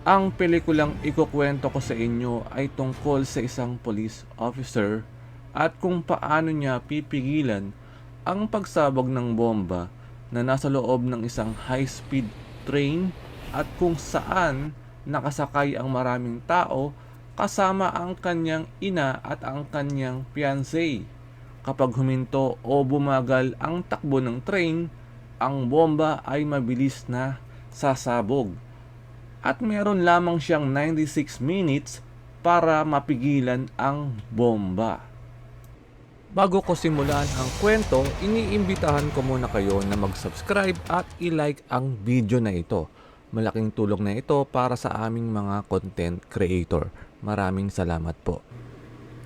Ang pelikulang ikukwento ko sa inyo ay tungkol sa isang police officer at kung paano niya pipigilan ang pagsabog ng bomba na nasa loob ng isang high-speed train at kung saan nakasakay ang maraming tao kasama ang kanyang ina at ang kanyang fiancé. Kapag huminto o bumagal ang takbo ng train, ang bomba ay mabilis na sasabog at meron lamang siyang 96 minutes para mapigilan ang bomba. Bago ko simulan ang kwento, iniimbitahan ko muna kayo na mag-subscribe at i-like ang video na ito. Malaking tulong na ito para sa aming mga content creator. Maraming salamat po.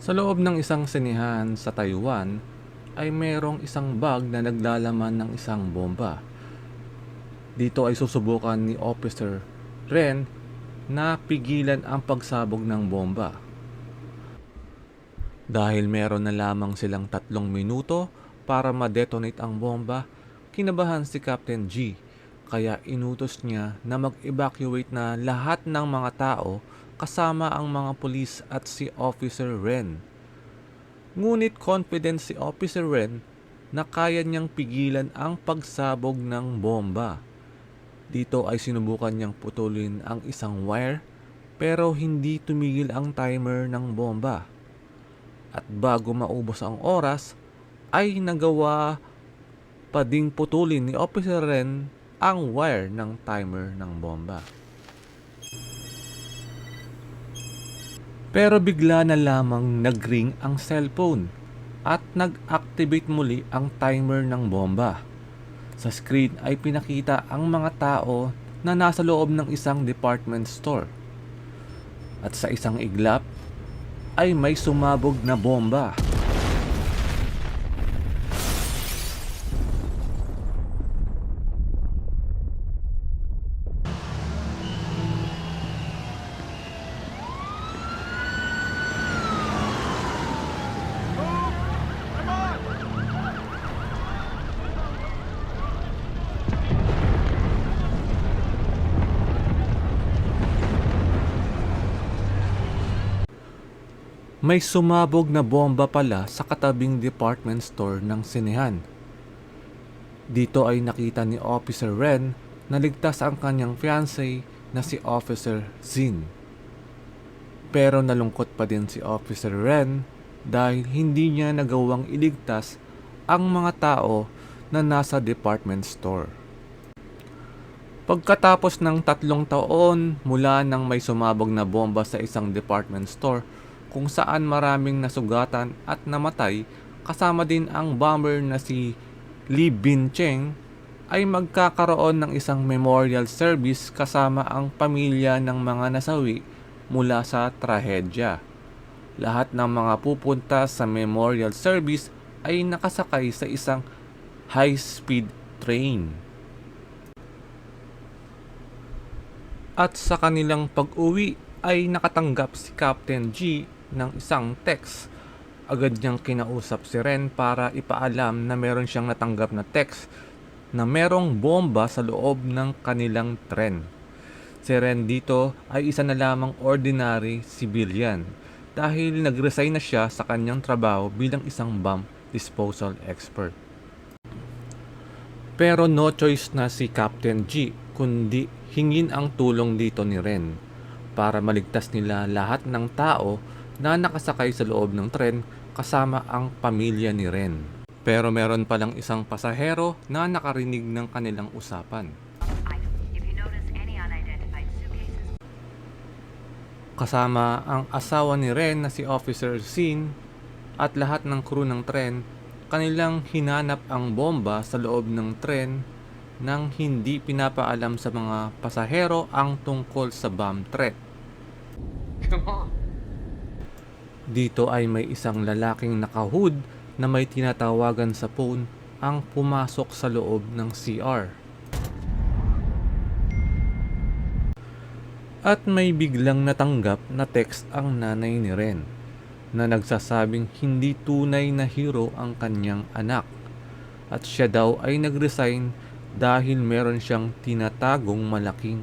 Sa loob ng isang sinehan sa Taiwan ay merong isang bag na naglalaman ng isang bomba. Dito ay susubukan ni Officer Ren na pigilan ang pagsabog ng bomba. Dahil meron na lamang silang 3 minuto para ma-detonate ang bomba, kinabahan si Captain G, kaya inutos niya na mag-evacuate na lahat ng mga tao kasama ang mga pulis at si Officer Ren. Ngunit confident si Officer Ren na kaya niyang pigilan ang pagsabog ng bomba. Dito ay sinubukan niyang putulin ang isang wire pero hindi tumigil ang timer ng bomba. At bago maubos ang oras ay nagawa pa ding putulin ni Officer Ren ang wire ng timer ng bomba. Pero bigla na lamang nag-ring ang cellphone at nag-activate muli ang timer ng bomba. Sa screen ay pinakita ang mga tao na nasa loob ng isang department store. At sa isang iglap ay may sumabog na bomba. May sumabog na bomba pala sa katabing department store ng sinehan. Dito ay nakita ni Officer Ren na ligtas ang kanyang fiancé na si Officer Zin. Pero nalungkot pa din si Officer Ren dahil hindi niya nagawang iligtas ang mga tao na nasa department store. Pagkatapos ng 3 taon mula nang may sumabog na bomba sa isang department store kung saan maraming nasugatan at namatay kasama din ang bomber na si Lee Bin-cheng, ay magkakaroon ng isang memorial service kasama ang pamilya ng mga nasawi mula sa trahedya. Lahat ng mga pupunta sa memorial service ay nakasakay sa isang high-speed train. At sa kanilang pag-uwi ay nakatanggap si Captain G ng isang text. Agad niyang kinausap si Ren para ipaalam na meron siyang natanggap na text na merong bomba sa loob ng kanilang tren. Si Ren dito ay isa na lamang ordinary civilian dahil nag-resign na siya sa kanyang trabaho bilang isang bomb disposal expert. Pero no choice na si Captain G kundi hingin ang tulong dito ni Ren para maligtas nila lahat ng tao na nakasakay sa loob ng tren kasama ang pamilya ni Ren. Pero meron palang isang pasahero na nakarinig ng kanilang usapan. Kasama ang asawa ni Ren na si Officer Sin at lahat ng crew ng tren, kanilang hinanap ang bomba sa loob ng tren nang hindi pinapaalam sa mga pasahero ang tungkol sa bomb threat. Come on. Dito ay may isang lalaking nakahood na may tinatawagan sa phone ang pumasok sa loob ng CR. At may biglang natanggap na text ang nanay ni Ren na nagsasabing hindi tunay na hero ang kanyang anak at siya daw ay nag-resign dahil meron siyang tinatagong malaking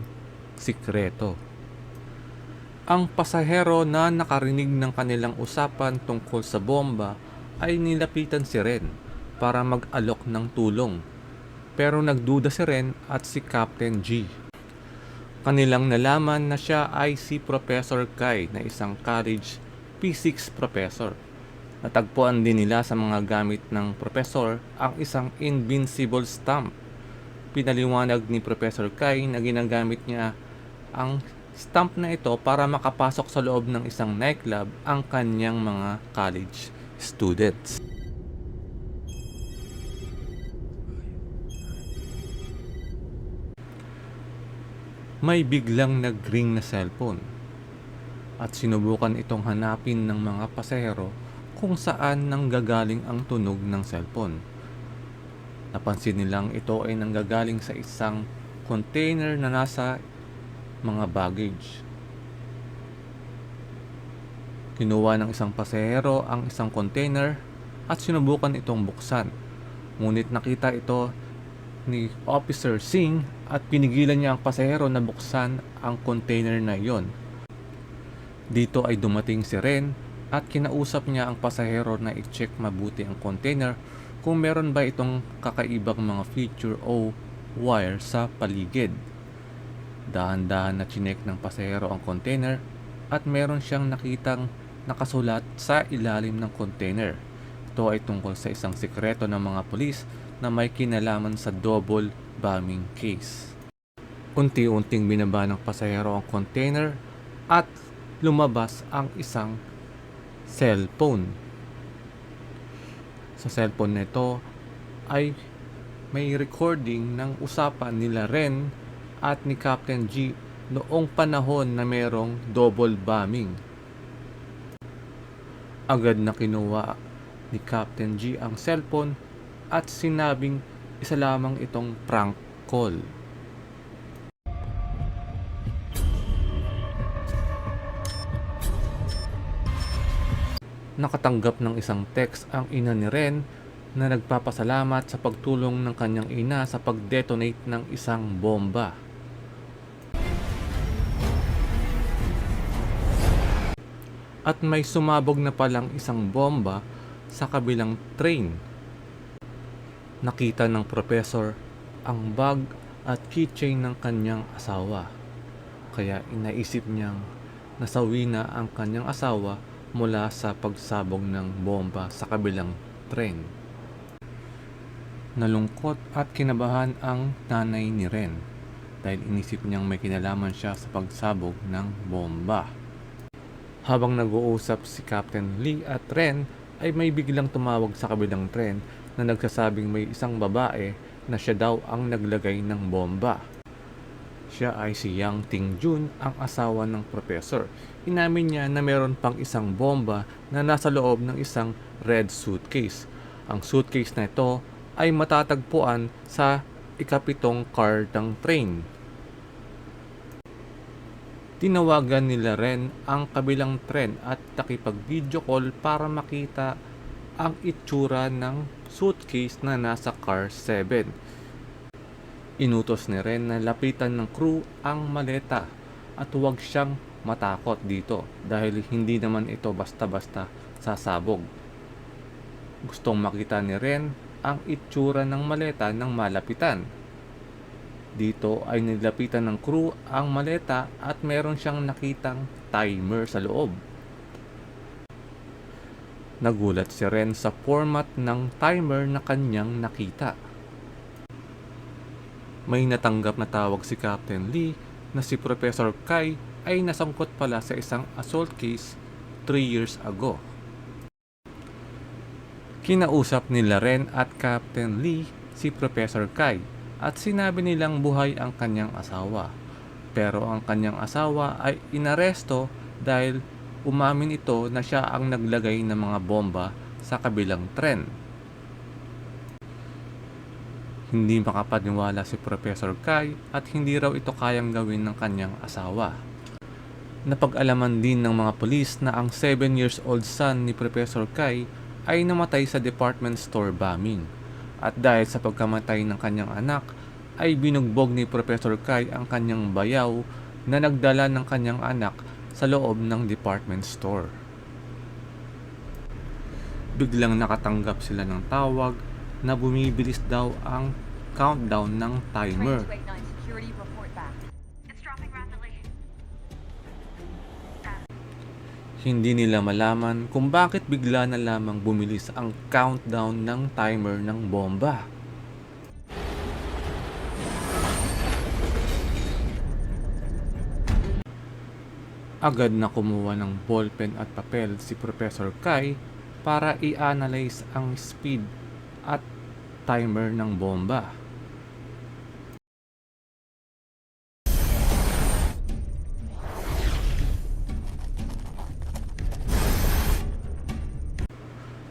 sikreto. Ang pasahero na nakarinig ng kanilang usapan tungkol sa bomba ay nilapitan si Ren para mag-alok ng tulong. Pero nagduda si Ren at si Captain G. Kanilang nalaman na siya ay si Professor Kai na isang college physics professor. Natagpuan din nila sa mga gamit ng professor ang isang invincible stamp. Pinaliwanag ni Professor Kai na ginagamit niya ang stamp na ito para makapasok sa loob ng isang nightclub ang kanyang mga college students. May biglang nag-ring na cellphone at sinubukan itong hanapin ng mga pasahero kung saan nanggagaling ang tunog ng cellphone. Napansin nilang ito ay nanggagaling sa isang container na nasa mga baggage. Kinuha ng isang pasahero ang isang container at sinubukan itong buksan. Ngunit nakita ito ni Officer Singh at pinigilan niya ang pasahero na buksan ang container na iyon. Dito ay dumating si Ren at kinausap niya ang pasahero na i-check mabuti ang container kung meron ba itong kakaibang mga feature o wire sa paligid. Dahan-dahan na chinek ng pasahero ang container at meron siyang nakitang nakasulat sa ilalim ng container. Ito ay tungkol sa isang sikreto ng mga pulis na may kinalaman sa double bombing case. Unti-unting binaba ng pasahero ang container at lumabas ang isang cellphone. Sa cellphone nito ay may recording ng usapan nila Ren at ni Captain G noong panahon na merong double bombing. Agad na kinuha ni Captain G ang cellphone at sinabing isa lamang itong prank call. Nakatanggap ng isang text ang ina ni Ren na nagpapasalamat sa pagtulong ng kanyang ina sa pag-detonate ng isang bomba. At may sumabog na palang isang bomba sa kabilang train. Nakita ng professor ang bag at keychain ng kanyang asawa. Kaya inaisip niyang nasawi na ang kanyang asawa mula sa pagsabog ng bomba sa kabilang tren. Nalungkot at kinabahan ang nanay ni Ren dahil inisip niyang may kinalaman siya sa pagsabog ng bomba. Habang nag-uusap si Captain Lee at Ren ay may biglang tumawag sa kabilang tren na nagsasabing may isang babae na siya daw ang naglagay ng bomba. Siya ay si Yang Ting-jun, ang asawa ng professor. Inamin niya na meron pang isang bomba na nasa loob ng isang red suitcase. Ang suitcase na ito ay matatagpuan sa ikapitong car ng train. Tinawagan nila Ren ang kabilang tren at nakipag-video call para makita ang itsura ng suitcase na nasa car 7. Inutos ni Ren na lapitan ng crew ang maleta at huwag siyang matakot dito dahil hindi naman ito basta-basta sasabog. Gustong makita ni Ren ang itsura ng maleta ng malapitan. Dito ay nilapitan ng crew ang maleta at meron siyang nakitang timer sa loob. Nagulat si Ren sa format ng timer na kanyang nakita. May natanggap na tawag si Captain Lee na si Professor Kai ay nasangkot pala sa isang assault case 3 years ago. Kinausap nila Ren at Captain Lee si Professor Kai at sinabi nilang buhay ang kanyang asawa. Pero ang kanyang asawa ay inaresto dahil umamin ito na siya ang naglagay ng mga bomba sa kabilang tren. Hindi makapaniwala si Professor Kai at hindi raw ito kayang gawin ng kanyang asawa. Napag-alaman din ng mga pulis na ang 7 years old son ni Professor Kai ay namatay sa department store bombing. At dahil sa pagkamatay ng kanyang anak, ay binugbog ni Professor Kai ang kanyang bayaw na nagdala ng kanyang anak sa loob ng department store. Biglang nakatanggap sila ng tawag na bumibilis daw ang countdown ng timer. Train 289 security report back. It's dropping rapidly. Hindi nila malaman kung bakit bigla na lamang bumilis ang countdown ng timer ng bomba. Agad na kumuha ng ballpen at papel si Professor Kai para i-analyze ang speed at timer ng bomba.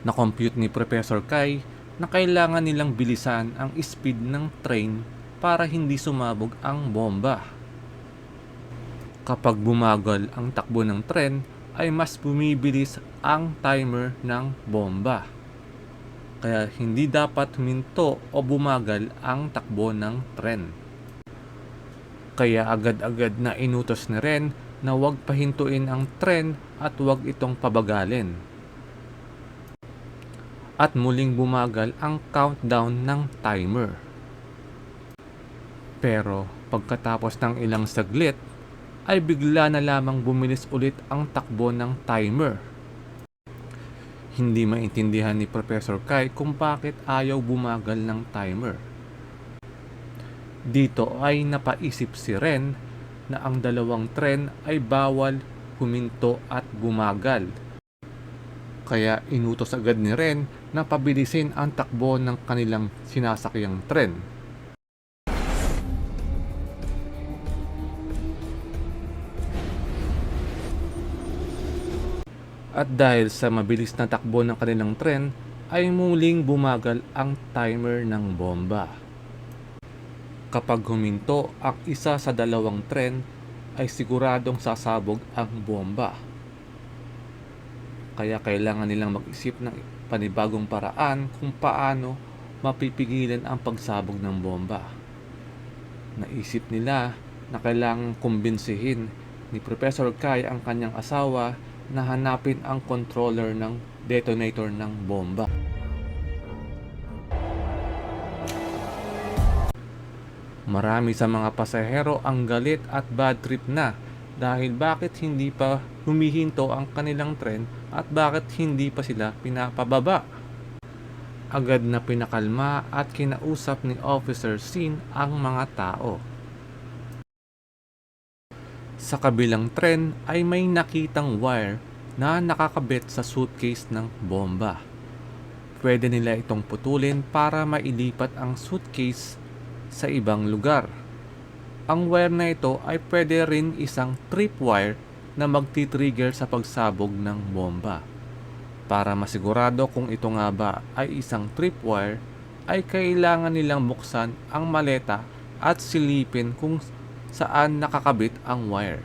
Na-compute ni Professor Kai na kailangan nilang bilisan ang speed ng train para hindi sumabog ang bomba. Kapag bumagal ang takbo ng tren, ay mas bumibilis ang timer ng bomba. Kaya hindi dapat huminto o bumagal ang takbo ng tren. Kaya agad-agad na inutos ni Ren na huwag pahintuin ang tren at huwag itong pabagalin. At muling bumagal ang countdown ng timer. Pero pagkatapos ng ilang saglit, ay bigla na lamang bumilis ulit ang takbo ng timer. Hindi maintindihan ni Professor Kai kung bakit ayaw bumagal ng timer. Dito ay napaisip si Ren na ang dalawang tren ay bawal huminto at bumagal. Kaya inutos agad ni Ren na pabilisin ang takbo ng kanilang sinasakyang tren. At dahil sa mabilis na takbo ng kanilang tren, ay muling bumagal ang timer ng bomba. Kapag huminto ang isa sa dalawang tren, ay siguradong sasabog ang bomba. Kaya kailangan nilang mag-isip ng panibagong paraan kung paano mapipigilan ang pagsabog ng bomba. Naisip nila na kailangang kumbinsihin ni Professor Kai ang kanyang asawa na hanapin ang controller ng detonator ng bomba. Marami sa mga pasahero ang galit at bad trip na dahil bakit hindi pa humihinto ang kanilang tren at bakit hindi pa sila pinapababa. Agad na pinakalma at kinausap ni Officer Sin ang mga tao. Sa kabilang tren ay may nakitang wire na nakakabit sa suitcase ng bomba. Pwede nila itong putulin para mailipat ang suitcase sa ibang lugar. Ang wire na ito ay pwede rin isang tripwire na magti-trigger sa pagsabog ng bomba. Para masigurado kung ito nga ba ay isang tripwire, ay kailangan nilang buksan ang maleta at silipin kung saan nakakabit ang wire.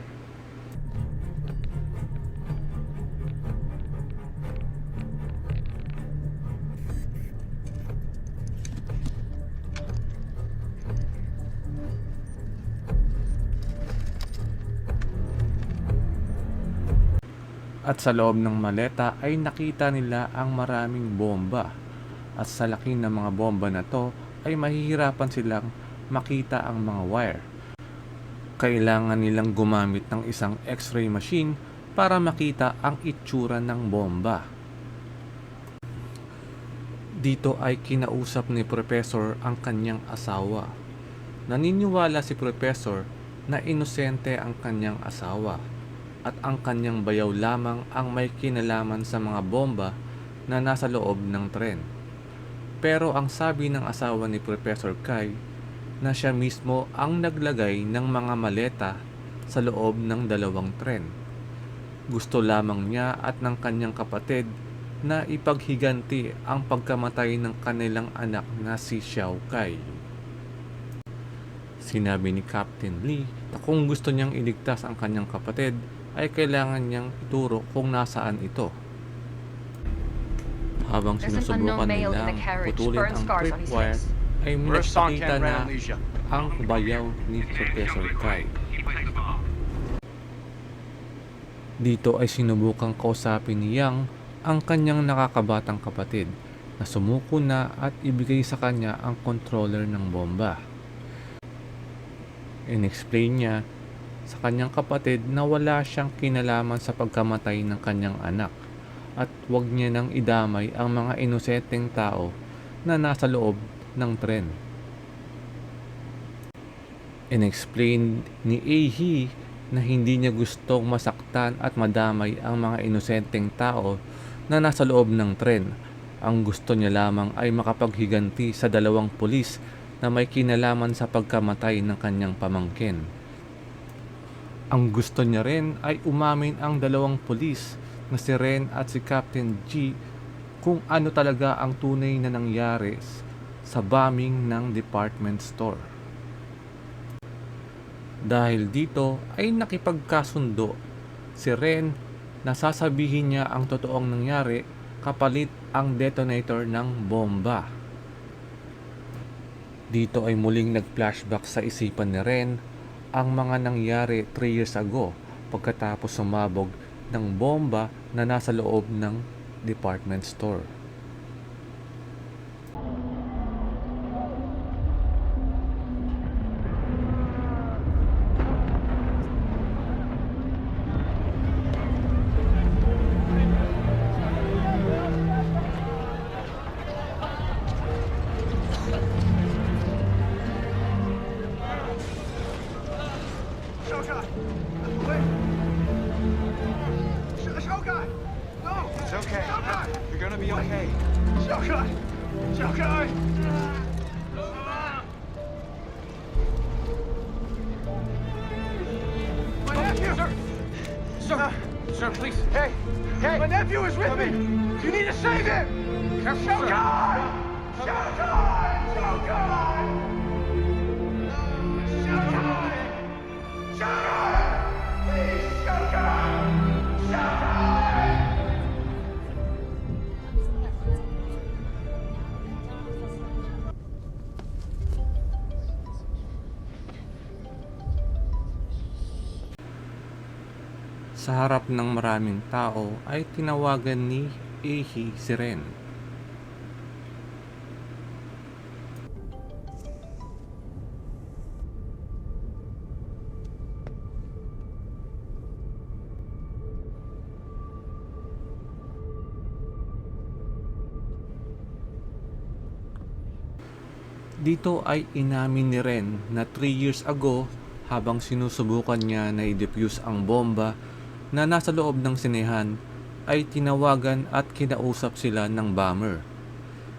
At sa loob ng maleta ay nakita nila ang maraming bomba. At sa laki ng mga bomba na to ay mahihirapan silang makita ang mga wire. Kailangan nilang gumamit ng isang X-ray machine para makita ang itsura ng bomba. Dito ay kinausap ni Professor ang kanyang asawa. Naniniwala si Professor na inosente ang kanyang asawa at ang kanyang bayaw lamang ang may kinalaman sa mga bomba na nasa loob ng tren. Pero ang sabi ng asawa ni Professor Kai na siya mismo ang naglagay ng mga maleta sa loob ng dalawang tren. Gusto lamang niya at ng kanyang kapatid na ipaghiganti ang pagkamatay ng kanilang anak na si Xiao Kai. Sinabi ni Captain Lee na kung gusto niyang iligtas ang kanyang kapatid ay kailangan niyang ituro kung nasaan ito. Habang There's an sinusubukan unknown male in nilang the carriage, putulin burn ang scars on his tripwire, face. ay We're stalking minagpakita na Amnesia. ang bayaw ni Professor Kai. Dito ay sinubukang kausapin ni Yang ang kanyang nakakabatang kapatid na sumuko na at ibigay sa kanya ang controller ng bomba. Inexplain niya sa kanyang kapatid na wala siyang kinalaman sa pagkamatay ng kanyang anak at huwag niya nang idamay ang mga inosenteng tao na nasa loob ng tren. Inexplain ni A.H. na hindi niya gustong masaktan at madamay ang mga inosenteng tao na nasa loob ng tren. Ang gusto niya lamang ay makapaghiganti sa 2 pulis na may kinalaman sa pagkamatay ng kanyang pamangkin. Ang gusto niya rin ay umamin ang 2 pulis na si Ren at si Captain G kung ano talaga ang tunay na nangyari sa bombing ng department store. Dahil dito ay nakipagkasundo si Ren na sasabihin niya ang totoong nangyari kapalit ang detonator ng bomba. Dito ay muling nag-flashback sa isipan ni Ren ang mga nangyari 3 years ago pagkatapos sumabog ng bomba na nasa loob ng department store. It's okay. You're gonna be okay. My nephew! Sir, please. Hey! Hey! My nephew is with me! You need to save him! Careful, sir. Shogun! Shogun! Shogun! Shogun! Shogun! Please, Shogun! Shogun! Sa harap ng maraming tao ay tinawagan ni A.H. si Ren. Dito ay inamin ni Ren na 3 years ago habang sinusubukan niya na i-defuse ang bomba na nasa loob ng sinehan ay tinawagan at kinausap sila ng bomber.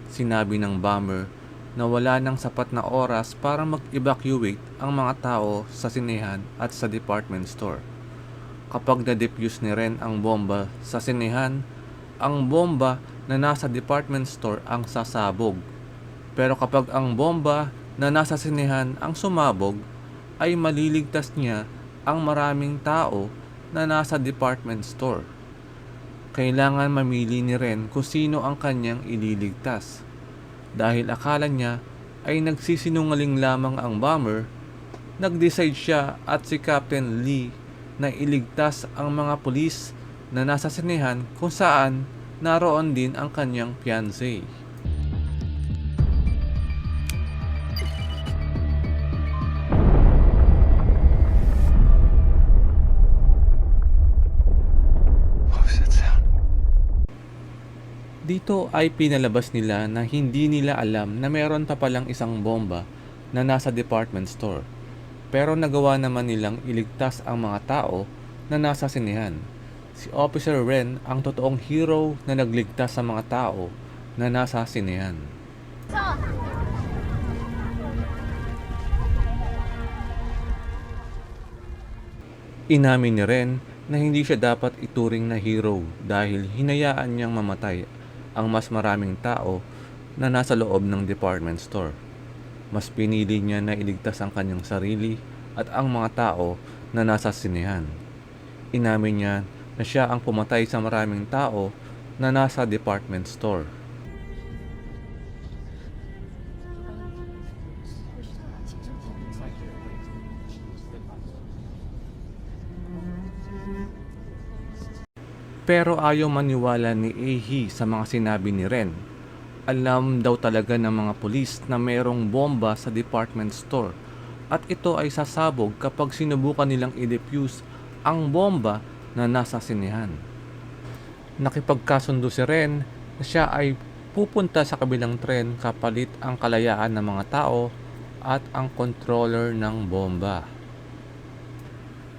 Sinabi ng bomber na wala nang sapat na oras para mag-evacuate ang mga tao sa sinehan at sa department store. Kapag na-defuse ni Ren ang bomba sa sinehan, ang bomba na nasa department store ang sasabog. Pero kapag ang bomba na nasa sinehan ang sumabog, ay maliligtas niya ang maraming tao na nasa department store. Kailangan mamili ni Ren kung sino ang kanyang ililigtas. Dahil akala niya ay nagsisinungaling lamang ang bomber, nag-decide siya at si Captain Lee na iligtas ang mga pulis na nasa sinehan kung saan naroon din ang kanyang fiancé. Dito ay pinalabas nila na hindi nila alam na meron pa palang isang bomba na nasa department store. Pero nagawa naman nilang iligtas ang mga tao na nasa sinehan. Si Officer Ren ang totoong hero na nagligtas sa mga tao na nasa sinehan. Inamin ni Ren na hindi siya dapat ituring na hero dahil hinayaan niyang mamatay ang mas maraming tao na nasa loob ng department store. Mas pinili niya na iligtas ang kanyang sarili at ang mga tao na nasa sinehan. Inamin niya na siya ang pumatay sa maraming tao na nasa department store. Pero ayaw maniwala ni Ehi sa mga sinabi ni Ren. Alam daw talaga ng mga pulis na mayroong bomba sa department store at ito ay sasabog kapag sinubukan nilang i-defuse ang bomba na nasa sinehan. Nakipagkasundo si Ren na siya ay pupunta sa kabilang tren kapalit ang kalayaan ng mga tao at ang controller ng bomba.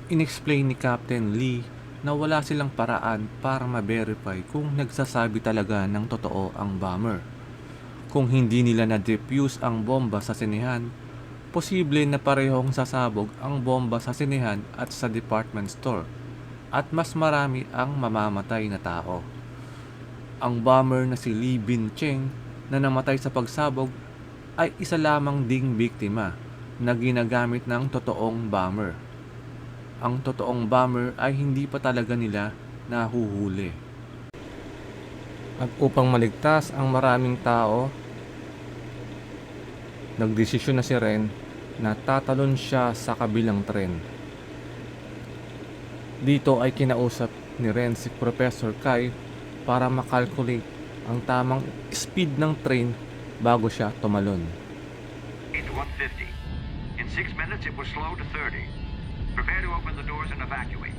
Inexplain ni Captain Lee na wala silang paraan para ma-verify kung nagsasabi talaga ng totoo ang bomber. Kung hindi nila na-defuse ang bomba sa sinehan, posible na parehong sasabog ang bomba sa sinehan at sa department store at mas marami ang mamamatay na tao. Ang bomber na si Lee Bin Cheng na namatay sa pagsabog ay isa lamang ding biktima na ginagamit ng totoong bomber. Ang totoong bomber ay hindi pa talaga nila nahuhuli. At upang maligtas ang maraming tao, nagdesisyon na si Ren na tatalon siya sa kabilang tren. Dito ay kinausap ni Ren si Professor Kai para makalculate ang tamang speed ng train bago siya tumalon. To 150. In 6 minutes, it will slow to 30. Prepare to open the doors and evacuate.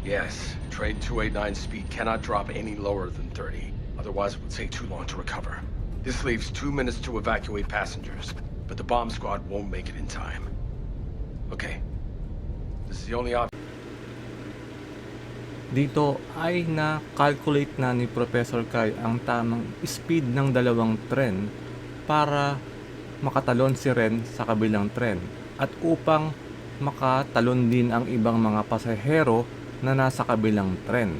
Yes, train 289 speed cannot drop any lower than 30. Otherwise, it would take too long to recover. This leaves 2 minutes to evacuate passengers, but the bomb squad won't make it in time. Okay. This is the only option. Dito ay na-calculate na ni Professor Kai ang tamang speed ng dalawang tren para makatalon si Ren sa kabilang tren at upang makatalon din ang ibang mga pasahero na nasa kabilang tren.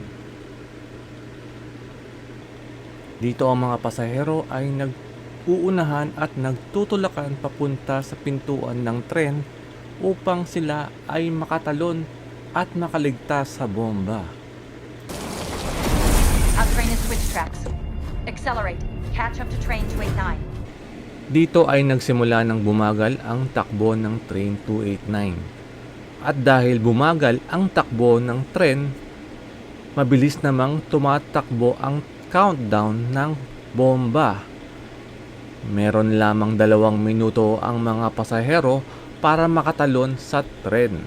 Dito ang mga pasahero ay nag-uunahan at nagtutulakan papunta sa pintuan ng tren upang sila ay makatalon at makaligtas sa bomba. Our train is switch tracks. Accelerate. Catch up to train 289. Dito ay nagsimula ng bumagal ang takbo ng train 289. At dahil bumagal ang takbo ng tren, mabilis namang tumatakbo ang countdown ng bomba. Meron lamang 2 minuto ang mga pasahero para makatalon sa tren.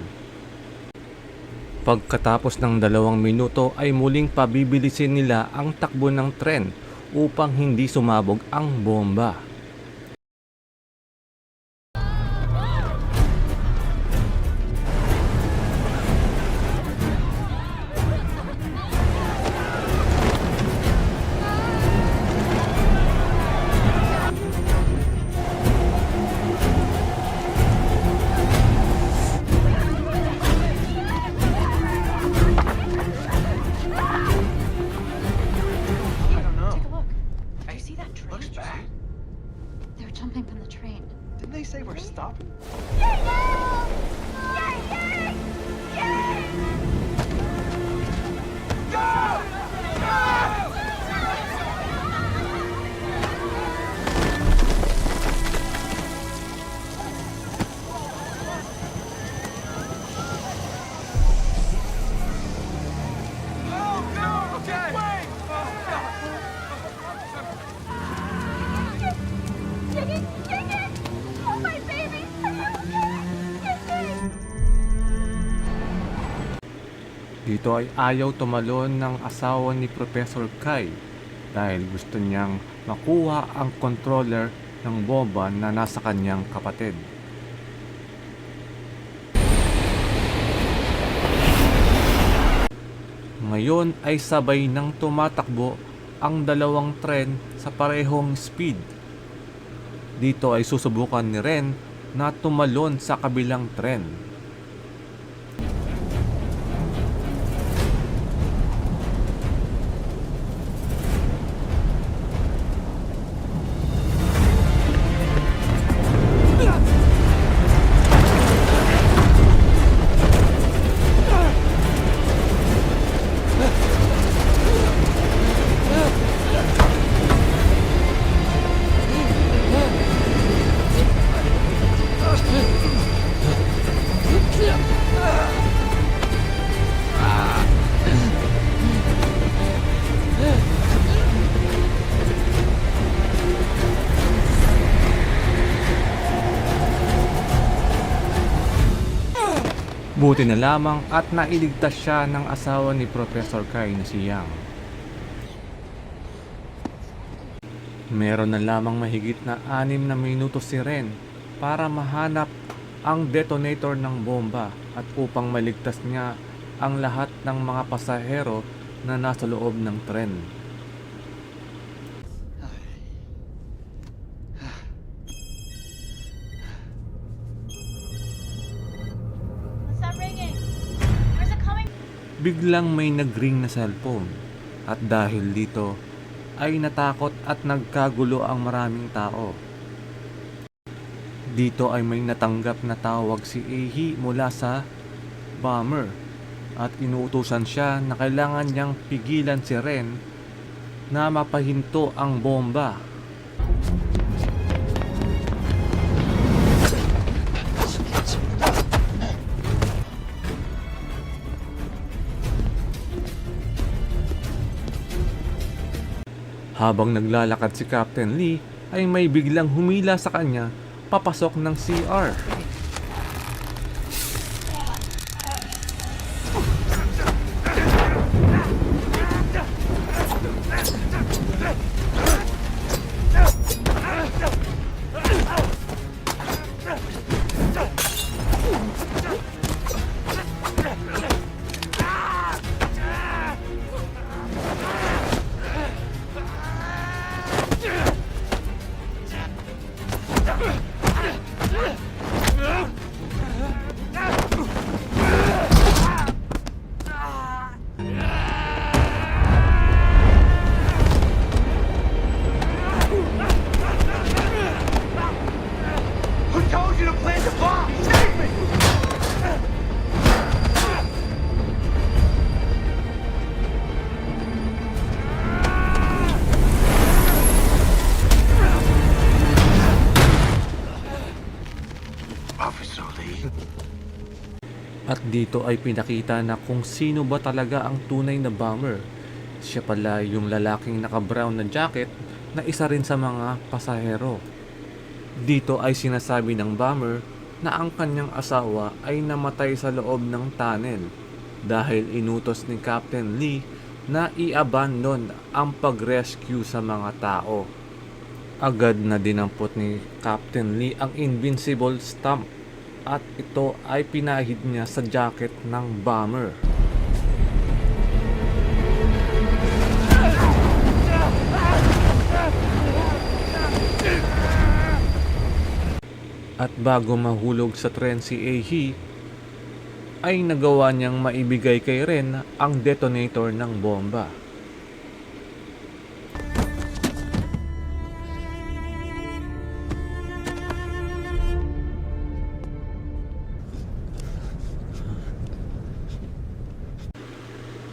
Pagkatapos ng 2 minuto ay muling pabibilisin nila ang takbo ng tren upang hindi sumabog ang bomba. I don't know. Take a look. Do you see that train? Looks bad. They're jumping from the train. Didn't they say we're stopping? Oh, no! Okay! Wait! Oh, my baby! Dito ay ayaw tumalon ng asawa ni Professor Kai dahil gusto niyang makuha ang controller ng bomba na nasa kanyang kapatid. Ngayon ay sabay nang tumatakbo ang 2 tren sa parehong speed. Dito ay susubukan ni Ren na tumalon sa kabilang tren. Buti na lamang at nailigtas siya ng asawa ni Professor Kai na si Yang. Meron na lamang mahigit na 6 na minuto si Ren para mahanap ang detonator ng bomba at upang maligtas niya ang lahat ng mga pasahero na nasa loob ng tren. What's that ringing? Where's it coming? Biglang may nagring na cellphone at dahil dito ay natakot at nagkagulo ang maraming tao. Dito ay may natanggap na tawag si Ehi mula sa bomber at inuutusan siya na kailangan niyang pigilan si Ren na mapahinto ang bomba. Habang naglalakad si Captain Lee ay may biglang humila sa kanya papasok ng CR. Who told you to plant the bomb? Save me! Officer Lee. At dito ay pinakita na kung sino ba talaga ang tunay na bomber. Siya pala yung lalaking naka-brown na jacket na isa rin sa mga pasahero. Dito ay sinasabi ng bomber na ang kanyang asawa ay namatay sa loob ng tunnel dahil inutos ni Captain Lee na i-abandon ang pag-rescue sa mga tao. Agad na dinampot ni Captain Lee ang invincible stamp at ito ay pinahid niya sa jacket ng bomber. At bago mahulog sa tren si Ehi, ay nagawa niyang maibigay kay Ren ang detonator ng bomba.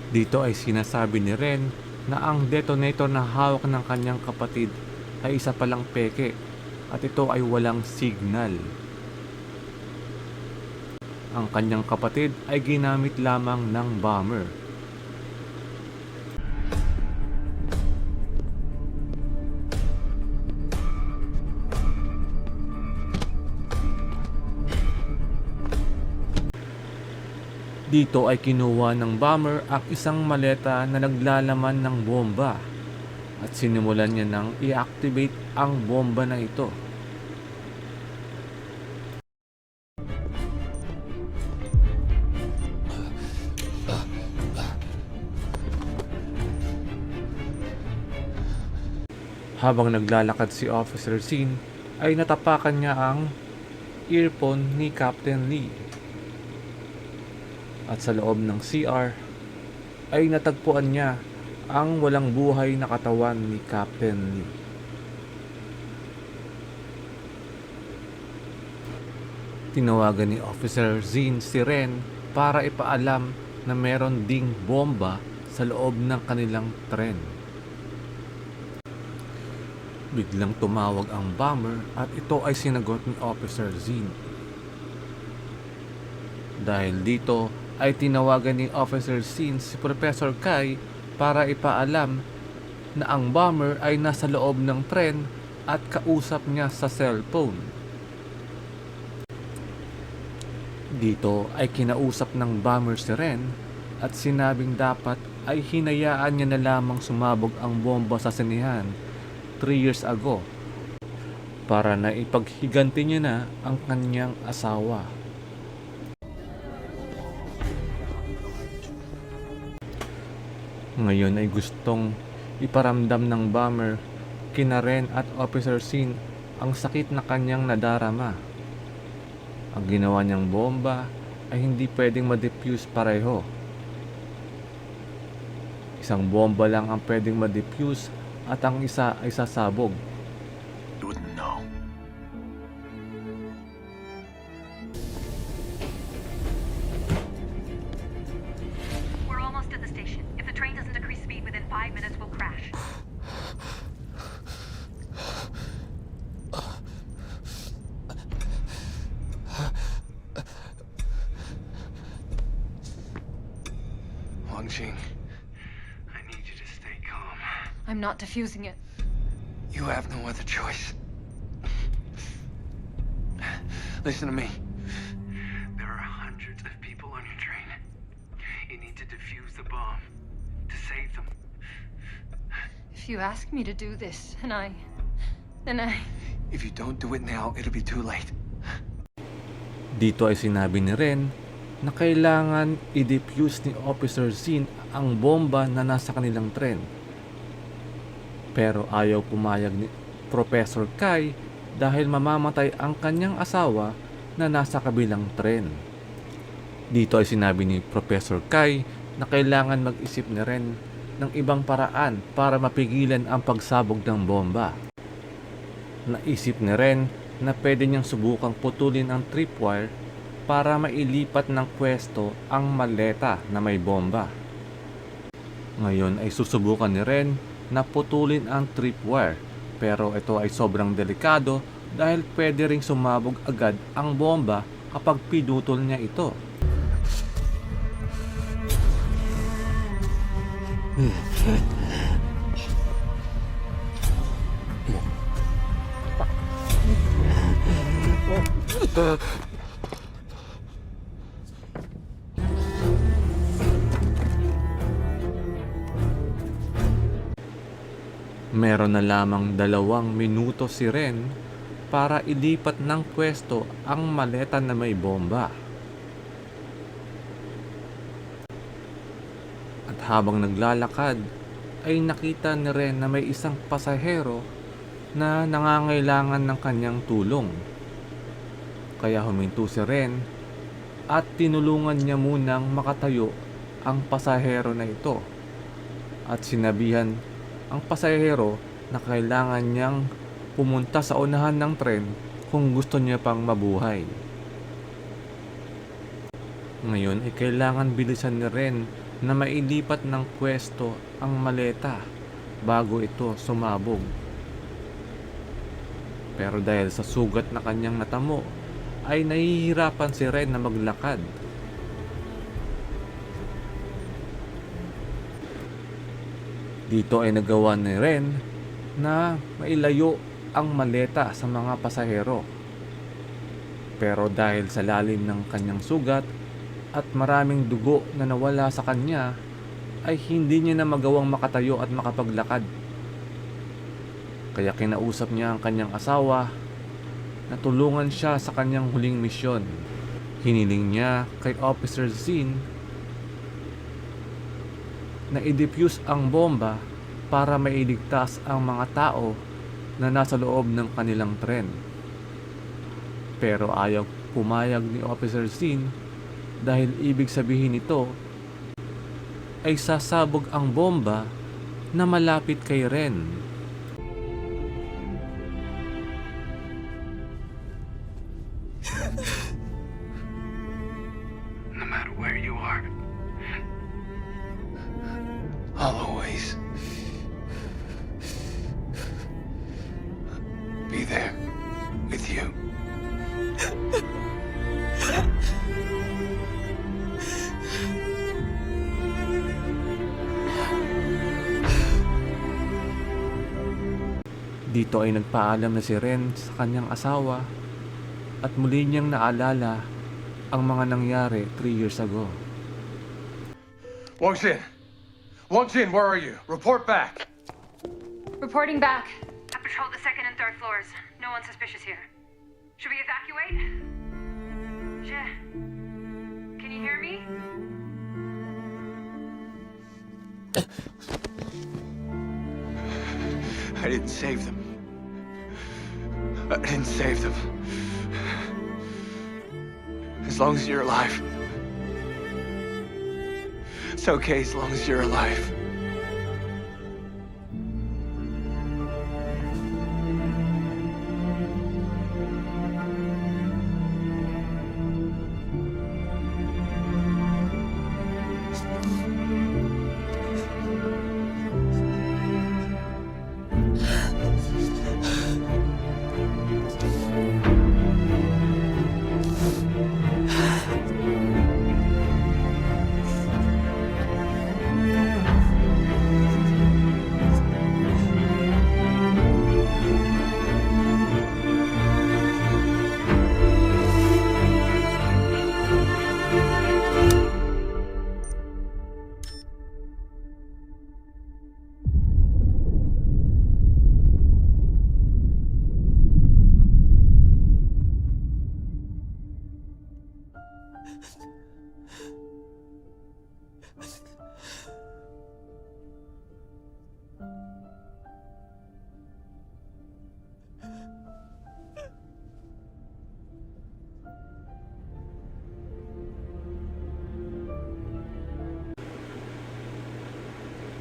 Dito ay sinasabi ni Ren na ang detonator na hawak ng kanyang kapatid ay isa palang peke at ito ay walang signal. Ang kanyang kapatid ay ginamit lamang ng bomber. Dito ay kinuha ng bomber ang isang maleta na naglalaman ng bomba at sinimulan niya nang i-activate ang bomba na ito. Habang naglalakad si Officer Sin ay natapakan niya ang earphone ni Captain Lee. At sa loob ng CR ay natagpuan niya ang walang buhay na katawan ni Captain Lee. Tinawagan ni Officer Zin si Ren para ipaalam na meron ding bomba sa loob ng kanilang tren. Biglang tumawag ang bomber at ito ay sinagot ni Officer Zin. Dahil dito ay tinawagan ni Officer Sin si Professor Kai para ipaalam na ang bomber ay nasa loob ng tren at kausap niya sa cellphone. Dito ay kinausap ng bomber si Ren at sinabing dapat ay hinayaan niya na lamang sumabog ang bomba sa sinihan 3 years ago para na ipaghiganti niya na ang kanyang asawa. Ngayon ay gustong iparamdam ng bomber kina Ren at Officer Sin ang sakit na kanyang nadarama. Ang ginawa niyang bomba ay hindi pwedeng ma-defuse pareho. Isang bomba lang ang pwedeng ma-defuse at ang isa ay sasabog. You wouldn't know. We're almost at the station. If the train doesn't decrease speed within 5 minutes, we'll crash. Huangjing, I need you to stay calm. I'm not defusing it. you have no other choice. Listen to me. There are hundreds of people on your train. You need to defuse the bomb to save them. If you ask me to do this, then I... If you don't do it now, it'll be too late. Dito ay sinabi ni Ren na kailangan i-defuse ni Officer Zin ang bomba na nasa kanilang tren. Pero ayaw pumayag ni Professor Kai dahil mamamatay ang kanyang asawa na nasa kabilang tren. Dito ay sinabi ni Professor Kai na kailangan mag-isip ni Ren ng ibang paraan para mapigilan ang pagsabog ng bomba. Naisip ni Ren na pwede niyang subukang putulin ang tripwire para mailipat ng pwesto ang maleta na may bomba. Ngayon ay susubukan ni Ren na putulin ang tripwire, pero ito ay sobrang delikado dahil pwede ring sumabog agad ang bomba kapag pinutol niya ito. Meron na lamang 2 minuto si Ren para ilipat ng pwesto ang maleta na may bomba. At habang naglalakad ay nakita ni Ren na may isang pasahero na nangangailangan ng kanyang tulong. Kaya huminto si Ren at tinulungan niya munang makatayo ang pasahero na ito at sinabihan ang pasahero na kailangan niyang pumunta sa unahan ng tren kung gusto niya pang mabuhay. Ngayon ay kailangan bilisan ni Ren na mailipat ng pwesto ang maleta bago ito sumabog. Pero dahil sa sugat na kanyang natamo ay nahihirapan si Ren na maglakad. Dito ay nagawa ni Ren na mailayo ang maleta sa mga pasahero. Pero dahil sa lalim ng kanyang sugat at maraming dugo na nawala sa kanya, ay hindi niya na magawang makatayo at makapaglakad. Kaya kinausap niya ang kanyang asawa na tulungan siya sa kanyang huling misyon. Hiniling niya kay Officer Zin na i-defuse ang bomba para mailigtas ang mga tao na nasa loob ng kanilang tren. Pero ayaw pumayag ni Officer Zin dahil ibig sabihin nito ay sasabog ang bomba na malapit kay Ren. No matter where you are, I'll always be there with you. Dito ay nagpaalam na si Ren sa kanyang asawa at muli niyang naalala ang mga nangyari 3 years ago. Wang Xin! Wang Xin, where are you? Report back! Reporting back. I patrolled the second and third floors. No one suspicious here. Should we evacuate? Can you hear me? I didn't save them. I didn't save them. As long as you're alive. It's okay as long as you're alive.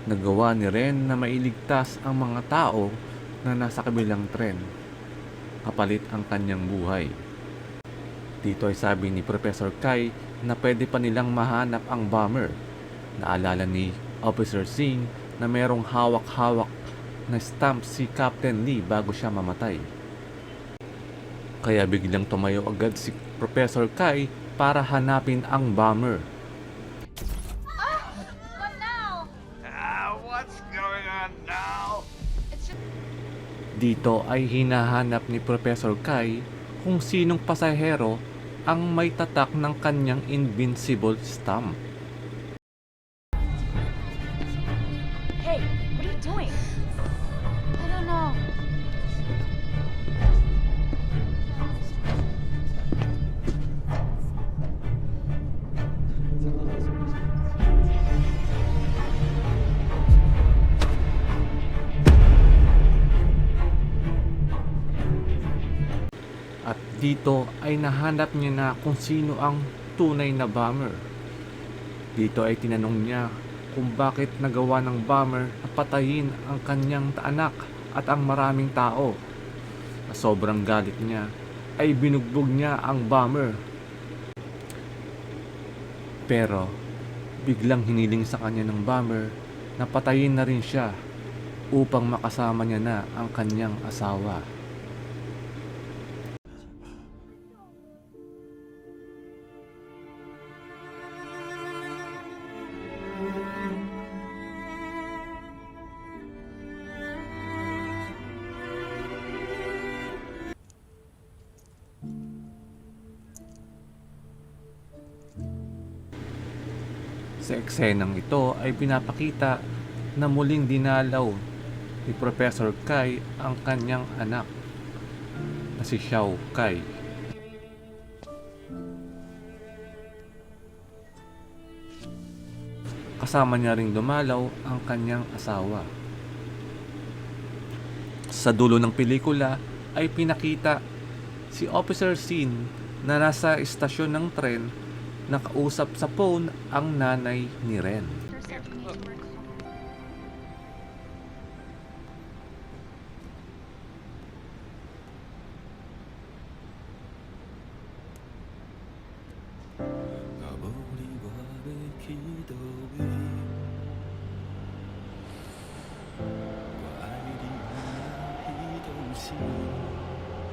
Nagawa ni Ren na mailigtas ang mga tao na nasa kabilang tren, kapalit ang kanyang buhay. Dito ay sabi ni Professor Kai na pwede pa nilang mahanap ang bomber. Naalala ni Officer Singh na merong hawak-hawak na stamp si Captain Lee bago siya mamatay. Kaya biglang tumayo agad si Professor Kai para hanapin ang bomber. What now? What's going on now? It's just... Dito ay hinahanap ni Professor Kai kung sinong pasahero ang may tatak ng kanyang invincible stamp. Hey, what are you doing? I don't know. At dito ay nahanap niya na kung sino ang tunay na bomber. Dito ay tinanong niya kung bakit nagawa ng bomber na patayin ang kanyang anak at ang maraming tao. Sa sobrang galit niya ay binugbog niya ang bomber. Pero biglang hiniling sa kanya ng bomber na patayin na rin siya upang makasama niya na ang kanyang asawa. Sa eksenang ito ay pinapakita na muling dinalaw ni Professor Kai ang kanyang anak na si Xiao Kai. Kasama niya ring dumalaw ang kanyang asawa. Sa dulo ng pelikula ay pinakita si Officer Sin na nasa istasyon ng tren nakausap sa phone ang nanay ni Ren. I